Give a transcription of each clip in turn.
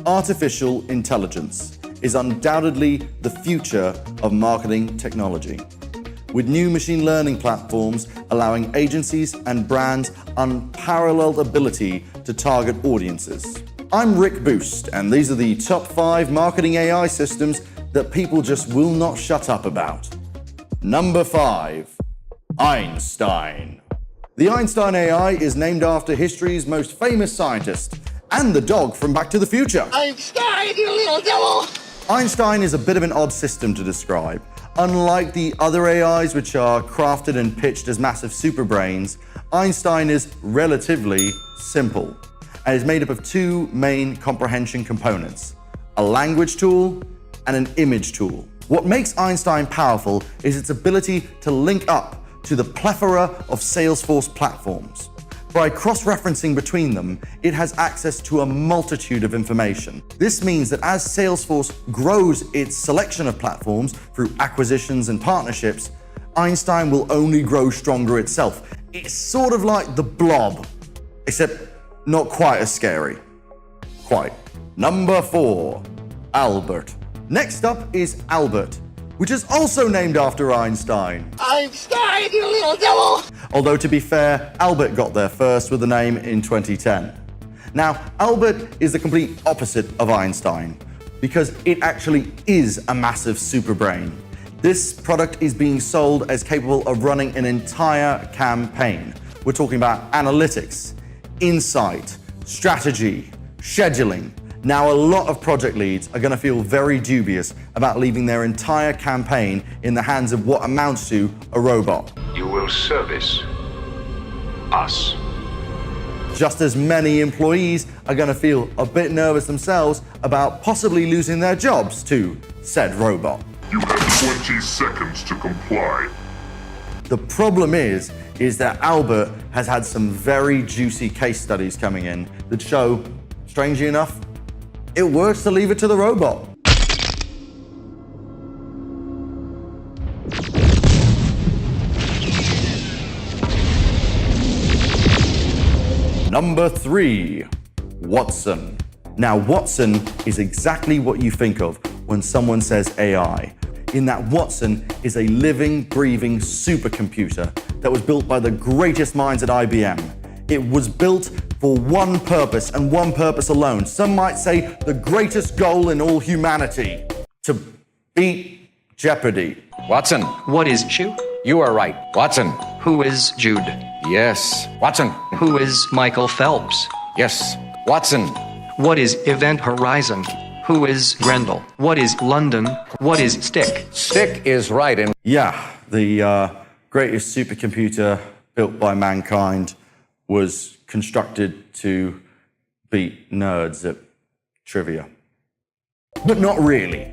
Artificial intelligence is undoubtedly the future of marketing technology, with new machine learning platforms allowing agencies and brands unparalleled ability to target audiences. I'm Rick Boost, and these are the top 5 marketing AI systems that people just will not shut up about. Number 5, Einstein. The Einstein AI is named after history's most famous scientist and the dog from Back to the Future. Einstein, you little devil! Einstein is a bit of an odd system to describe. Unlike the other AIs, which are crafted and pitched as massive superbrains, Einstein is relatively simple and is made up of 2 main comprehension components: a language tool and an image tool. What makes Einstein powerful is its ability to link up to the plethora of Salesforce platforms. By cross-referencing between them, it has access to a multitude of information. This means that as Salesforce grows its selection of platforms through acquisitions and partnerships, Einstein will only grow stronger itself. It's sort of like the Blob, except not quite as scary. Quite. Number 4, Albert. Next up is Albert, which is also named after Einstein. Einstein, you little devil! Although, to be fair, Albert got there first with the name in 2010. Now, Albert is the complete opposite of Einstein because it actually is a massive superbrain. This product is being sold as capable of running an entire campaign. We're talking about analytics, insight, strategy, scheduling. Now, a lot of project leads are going to feel very dubious about leaving their entire campaign in the hands of what amounts to a robot. You will service us. Just as many employees are going to feel a bit nervous themselves about possibly losing their jobs to said robot. You have 20 seconds to comply. The problem is that Albert has had some very juicy case studies coming in that show, strangely enough, it works to leave it to the robot. Number 3, Watson. Now, Watson is exactly what you think of when someone says AI, in that Watson is a living, breathing supercomputer that was built by the greatest minds at IBM. It was built for one purpose and one purpose alone. Some might say the greatest goal in all humanity: to beat Jeopardy. Watson. What is Shoe? You are right. Watson. Who is Jude? Yes. Watson. Who is Michael Phelps? Yes. Watson. What is Event Horizon? Who is Grendel? What is London? What is Stick? Stick is right. And yeah, the greatest supercomputer built by mankind was constructed to beat nerds at trivia. But not really.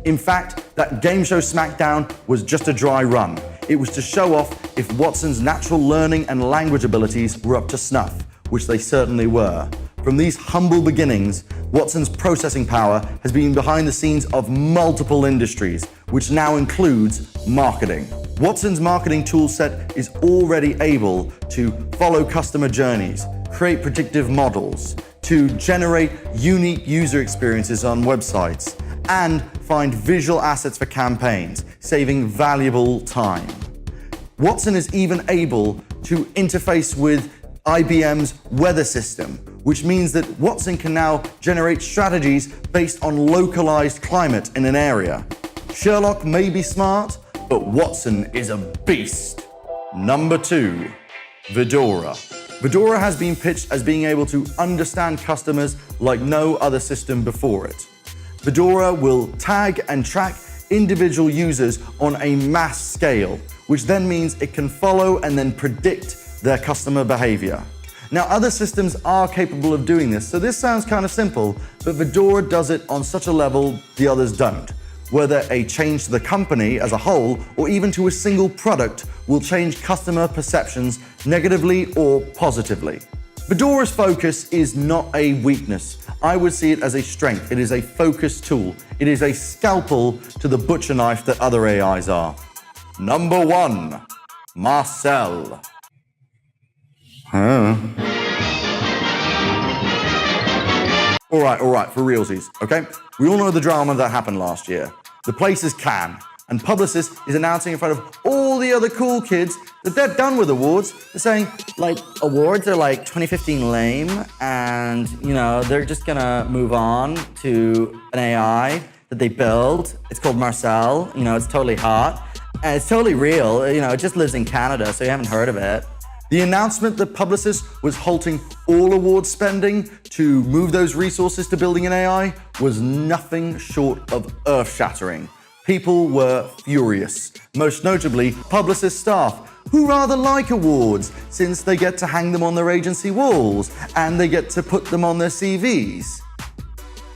In fact, that game show SmackDown was just a dry run. It was to show off if Watson's natural learning and language abilities were up to snuff, which they certainly were. From these humble beginnings, Watson's processing power has been behind the scenes of multiple industries, which now includes marketing. Watson's marketing toolset is already able to follow customer journeys, create predictive models, to generate unique user experiences on websites, and find visual assets for campaigns, saving valuable time. Watson is even able to interface with IBM's weather system, which means that Watson can now generate strategies based on localized climate in an area. Sherlock may be smart, but Watson is a beast. Number 2, Vidura. Vidura has been pitched as being able to understand customers like no other system before it. Vidura will tag and track individual users on a mass scale, which then means it can follow and then predict their customer behavior. Now, other systems are capable of doing this, so this sounds kind of simple, but Vidura does it on such a level the others don't. Whether a change to the company as a whole or even to a single product will change customer perceptions negatively or positively. Vidura's focus is not a weakness. I would see it as a strength. It is a focus tool. It is a scalpel to the butcher knife that other AIs are. Number 1, Marcel. All right, for realsies, okay? We all know the drama that happened last year. The place is Cannes, and Publicis is announcing in front of all the other cool kids that they're done with awards. They're saying, like, awards are like 2015 lame, and, you know, they're just gonna move on to an AI that they build. It's called Marcel, you know, it's totally hot, and it's totally real, you know, it just lives in Canada, so you haven't heard of it. The announcement that Publicis was halting all award spending to move those resources to building an AI was nothing short of earth-shattering. People were furious, most notably Publicis staff, who rather like awards since they get to hang them on their agency walls and they get to put them on their CVs.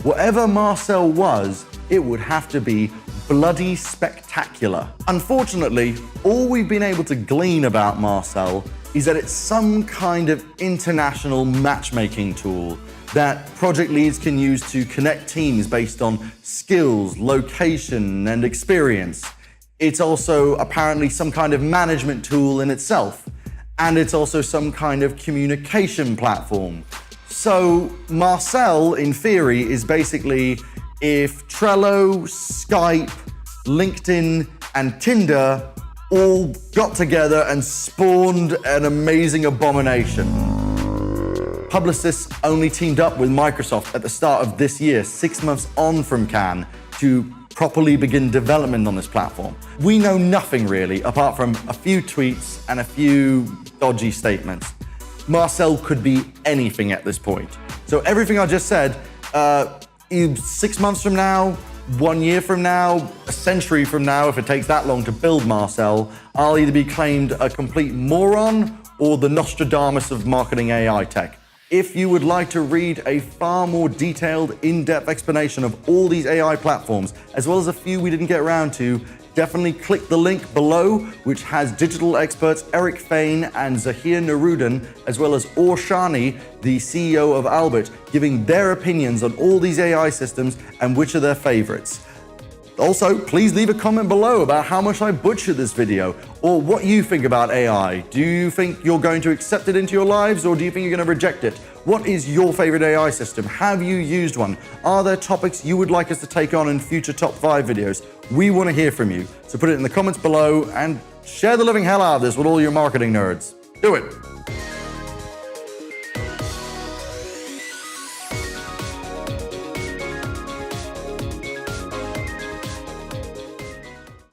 Whatever Marcel was, it would have to be bloody spectacular. Unfortunately, all we've been able to glean about Marcel is that it's some kind of international matchmaking tool that project leads can use to connect teams based on skills, location, and experience. It's also apparently some kind of management tool in itself, and it's also some kind of communication platform. So Marcel, in theory, is basically if Trello, Skype, LinkedIn, and Tinder all got together and spawned an amazing abomination. Publicis only teamed up with Microsoft at the start of this year, 6 months on from Cannes, to properly begin development on this platform. We know nothing really, apart from a few tweets and a few dodgy statements. Marcel could be anything at this point. So everything I just said, 6 months from now, 1 year from now, a century from now, if it takes that long to build Marcel, I'll either be claimed a complete moron or the Nostradamus of marketing AI tech. If you would like to read a far more detailed, in-depth explanation of all these AI platforms, as well as a few we didn't get around to, definitely click the link below, which has digital experts Eric Fain and Zahir Nuruddin, as well as Or Shani, the CEO of Albert, giving their opinions on all these AI systems and which are their favorites. Also, please leave a comment below about how much I butchered this video, or what you think about AI. Do you think you're going to accept it into your lives, or do you think you're going to reject it? What is your favorite AI system? Have you used one? Are there topics you would like us to take on in future top 5 videos? We want to hear from you, so put it in the comments below and share the living hell out of this with all your marketing nerds. Do it.